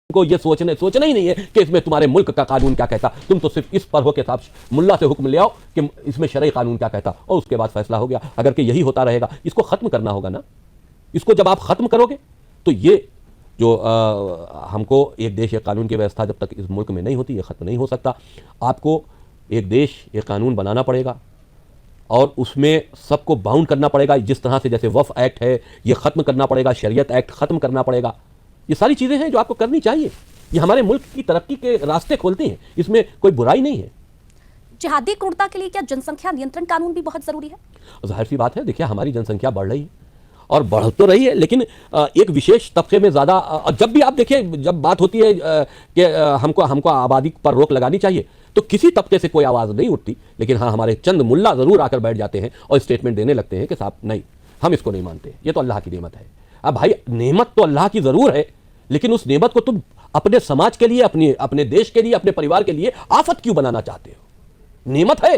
को ये सोचना ही नहीं है कि इसमें तुम्हारे मुल्क का कानून क्या कहता। तुम तो सिर्फ इस पर हो के साहब मुल्ला से हुक्म ले आओ कि इसमें शरई कानून क्या कहता और उसके बाद फैसला हो गया। अगर कि यही होता रहेगा, इसको खत्म करना होगा ना। इसको जब आप खत्म करोगे तो ये जो हमको एक देश एक कानून की व्यवस्था जब तक इस मुल्क में नहीं होती, ये खत्म नहीं हो सकता। आपको एक देश एक कानून बनाना पड़ेगा और उसमें सबको बाउंड करना पड़ेगा। जिस तरह से जैसे वफ़ एक्ट है ये ख़त्म करना पड़ेगा, शरीयत एक्ट ख़त्म करना पड़ेगा। ये सारी चीज़ें हैं जो आपको करनी चाहिए। ये हमारे मुल्क की तरक्की के रास्ते खोलती हैं, इसमें कोई बुराई नहीं है। जिहादी क्रूरता के लिए क्या जनसंख्या नियंत्रण कानून भी बहुत जरूरी है? जाहिर सी बात है, देखिए हमारी जनसंख्या बढ़ रही है और बढ़ तो रही है, लेकिन एक विशेष तबके में ज़्यादा। जब भी आप देखिए, जब बात होती है कि हमको आबादी पर रोक लगानी चाहिए तो किसी तबके से कोई आवाज़ नहीं उठती। लेकिन हाँ, हमारे चंद मुल्ला ज़रूर आकर बैठ जाते हैं और स्टेटमेंट देने लगते हैं कि साहब नहीं, हम इसको नहीं मानते, ये तो अल्लाह की नेमत है। अब भाई, नेमत तो अल्लाह की ज़रूर है, लेकिन उस नेमत को तुम अपने समाज के लिए, अपने देश के लिए, अपने परिवार के लिए आफत क्यों बनाना चाहते हो? नेमत है,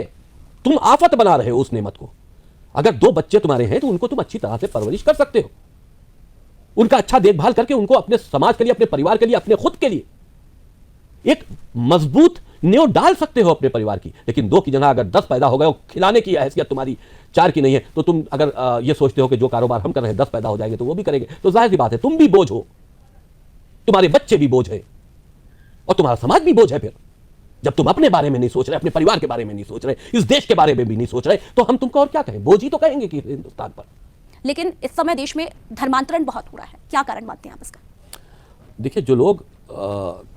तुम आफत बना रहे हो उस नेमत को। अगर 2 बच्चे तुम्हारे हैं तो उनको तुम अच्छी तरह से परवरिश कर सकते हो, उनका अच्छा देखभाल करके उनको अपने समाज के लिए, अपने परिवार के लिए, अपने खुद के लिए एक मजबूत नींव डाल सकते हो अपने परिवार की। लेकिन 2 की जगह अगर 10 पैदा हो गए और खिलाने की हैसियत तुम्हारी 4 की नहीं है तो तुम अगर ये सोचते हो कि जो कारोबार हम कर रहे हैं 10 पैदा हो जाएंगे तो वो भी करेंगे, तो जाहिर सी बात है तुम भी बोझ हो, तुम्हारे बच्चे भी बोझ है और तुम्हारा समाज भी बोझ है। फिर जब तुम अपने बारे में नहीं सोच रहे, अपने परिवार के बारे में नहीं सोच रहे, इस देश के बारे में भी नहीं सोच रहे, तो हम तुमको और क्या कहें? बोझ ही तो कहेंगे कि हिंदुस्तान पर। लेकिन इस समय देश में धर्मांतरण बहुत हो रहा है, क्या कारण मानते हैं आप इसका? देखिए, जो लोग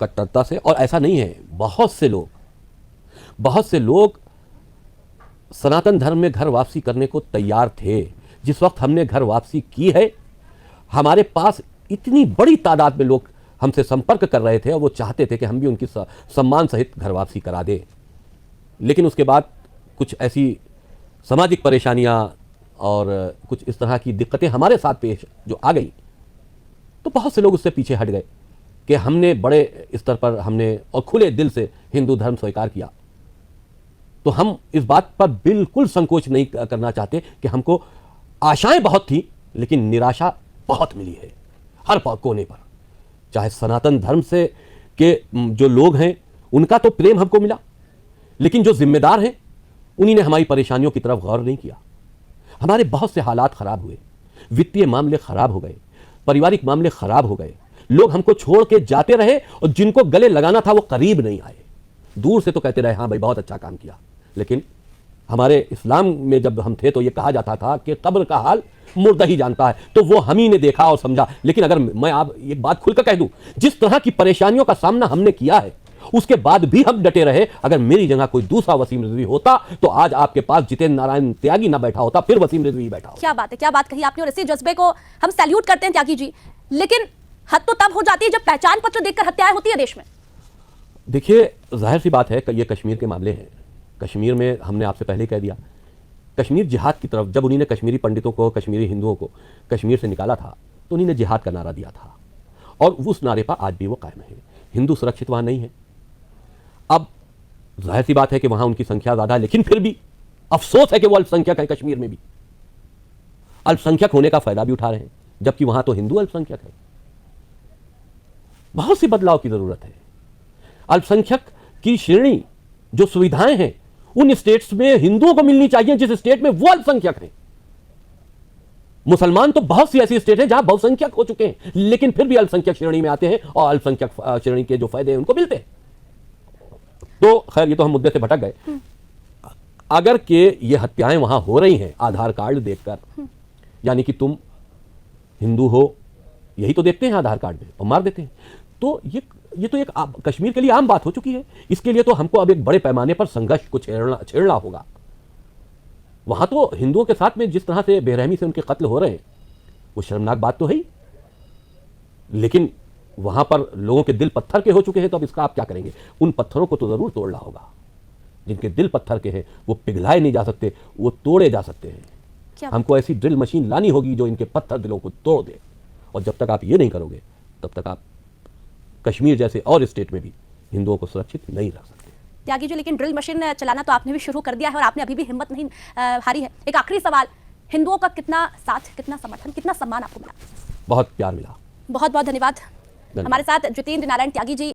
कट्टरता से, और ऐसा नहीं है, बहुत से लोग सनातन धर्म में घर वापसी करने को तैयार थे। जिस वक्त हमने घर वापसी की है, हमारे पास इतनी बड़ी तादाद में लोग हमसे संपर्क कर रहे थे और वो चाहते थे कि हम भी उनकी सम्मान सहित घर वापसी करा दें। लेकिन उसके बाद कुछ ऐसी सामाजिक परेशानियां और कुछ इस तरह की दिक्कतें हमारे साथ पेश जो आ गई, तो बहुत से लोग उससे पीछे हट गए कि हमने बड़े स्तर पर हमने और खुले दिल से हिंदू धर्म स्वीकार किया। तो हम इस बात पर बिल्कुल संकोच नहीं करना चाहते कि हमको आशाएं बहुत थी लेकिन निराशा बहुत मिली है हर कोने पर। चाहे सनातन धर्म से के जो लोग हैं उनका तो प्रेम हमको मिला, लेकिन जो जिम्मेदार हैं उन्हीं ने हमारी परेशानियों की तरफ गौर नहीं किया। हमारे बहुत से हालात खराब हुए, वित्तीय मामले खराब हो गए, पारिवारिक मामले खराब हो गए, लोग हमको छोड़ के जाते रहे और जिनको गले लगाना था वो करीब नहीं आए। दूर से तो कहते रहे हाँ भाई बहुत अच्छा काम किया, लेकिन हमारे इस्लाम में जब हम थे तो ये कहा जाता था कि कब्र का हाल मुर्दा ही जानता है, तो वो हम ही ने देखा और समझा। लेकिन अगर मैं आप एक बात खुलकर कह दूं, जिस तरह की परेशानियों का सामना हमने किया है उसके बाद भी हम डटे रहे। अगर मेरी जगह कोई दूसरा वसीम रिजवी होता तो आज आपके पास जितेंद्र नारायण त्यागी ना बैठा होता, फिर वसीम रिजवी बैठा होता। क्या बात है, क्या बात कही आपने, और इसी जज्बे को हम सैल्यूट करते हैं त्यागी जी। लेकिन हद तो तब हो जाती है जब पहचान पत्र देखकर हत्याएं होती है देश में। देखिए, जाहिर सी बात है कि ये कश्मीर के मामले हैं। कश्मीर में हमने आपसे पहले कह दिया, कश्मीर जिहाद की तरफ जब उन्हीं ने कश्मीरी पंडितों को, कश्मीरी हिंदुओं को कश्मीर से निकाला था तो उन्हीं ने जिहाद का नारा दिया था और उस नारे पर आज भी वो कायम है। हिंदू सुरक्षित वहां नहीं है। अब जाहिर सी बात है कि वहां उनकी संख्या ज्यादा है, लेकिन फिर भी अफसोस है कि वो अल्पसंख्यक है। कश्मीर में भी अल्पसंख्यक होने का फायदा भी उठा रहे हैं, जबकि वहां तो हिंदू अल्पसंख्यक है। बहुत सी बदलाव की जरूरत है। अल्पसंख्यक की श्रेणी, जो सुविधाएं हैं उन स्टेट्स में हिंदुओं को मिलनी चाहिए जिस स्टेट में वो अल्पसंख्यक हैं। मुसलमान तो बहुत सी ऐसी स्टेट हैं जहां बहुसंख्यक हो चुके हैं, लेकिन फिर भी अल्पसंख्यक श्रेणी में आते हैं और अल्पसंख्यक श्रेणी के जो फायदे हैं उनको मिलते हैं। तो खैर, ये तो हम मुद्दे से भटक गए। अगर के ये हत्याएं वहां हो रही हैं आधार कार्ड देखकर, यानी कि तुम हिंदू हो यही तो देखते हैं आधार कार्ड में और मार देते हैं, तो ये तो एक कश्मीर के लिए आम बात हो चुकी है। इसके लिए तो हमको अब एक बड़े पैमाने पर संघर्ष को छेड़ना होगा। वहां तो हिंदुओं के साथ में जिस तरह से बेरहमी से उनके कत्ल हो रहे हैं वो शर्मनाक बात तो है ही, लेकिन वहां पर लोगों के दिल पत्थर के हो चुके हैं। तो अब इसका आप क्या करेंगे? उन पत्थरों को तो जरूर तोड़ना होगा। जिनके दिल पत्थर के हैं वो पिघलाए नहीं जा सकते, वो तोड़े जा सकते हैं। हमको ऐसी ड्रिल मशीन लानी होगी जो इनके पत्थर दिलों को तोड़ दे, और जब तक आप ये नहीं करोगे तब तक आप कश्मीर जैसे और स्टेट में भी हिंदुओं को सुरक्षित नहीं रख सकते। त्यागी जी, लेकिन ड्रिल मशीन चलाना तो आपने भी शुरू कर दिया है और आपने अभी भी हिम्मत नहीं हारी है। एक आखिरी सवाल, हिंदुओं का कितना साथ, कितना समर्थन, कितना सम्मान आपको मिला? बहुत प्यार मिला। बहुत बहुत धन्यवाद। हमारे साथ जितेंद्र नारायण त्यागी जी